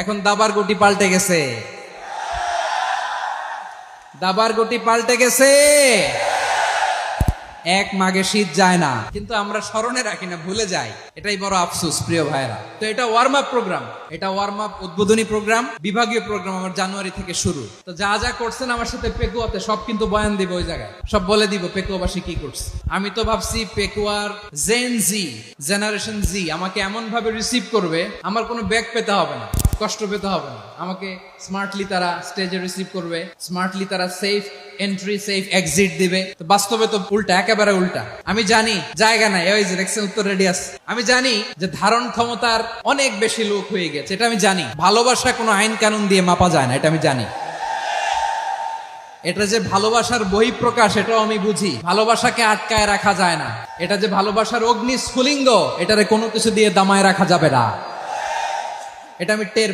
এখন দাবার গুটি পাল্টে গেছে, দাবার গুটি পাল্টে গেছে। এক মাঘে শীত যায় না, কিন্তু আমরা স্মরণে রাখি না, ভুলে যাই। এটাই বড় আফসোস প্রিয় ভাইরা। তো এটা ওয়ার্ম আপ প্রোগ্রাম, এটা ওয়ার্ম আপ উদ্বোধনী প্রোগ্রাম, বিভাগীয় প্রোগ্রাম আমার জানুয়ারি থেকে শুরু। তো যা যা করছেন আমার সাথে পেকুয়াতে সব কিন্তু বয়ান দিব, ওই জায়গায় সব বলে দিব পেকুয়াবাসী কি করছে। আমি তো ভাবছি পেকুয়ার জেন জি, জেনারেশন জি আমাকে এমন ভাবে রিসিভ করবে, আমার কোনো ব্যাগ পেতে হবে না, কষ্ট পেতে হবে না। আমাকে স্মার্টলি তারা স্টেজে রিসিভ করবে, স্মার্টলি তারা সেফ এন্ট্রি সেফ এক্সিট দিবে। তো বাস্তবে তো উল্টা, একেবারে উল্টা। আমি জানি জায়গা নাই, ওই যে দেখছেন উত্তর রেডি আছে। আমি জানি যে ধারণ ক্ষমতার অনেক বেশি লোক হয়ে গেছে, এটা আমি জানি। ভালোবাসা কোনো আইন কানুন দিয়ে মাপা যায় না, এটা আমি জানি। এটা যে ভালোবাসার বহিঃপ্রকাশ, এটাও আমি বুঝি। ভালোবাসাকে আটকায় রাখা যায় না। এটা যে ভালোবাসার অগ্নি স্ফুলিঙ্গ, এটারে কোনো কিছু দিয়ে দামায় রাখা যাবে না, এটা আমি টের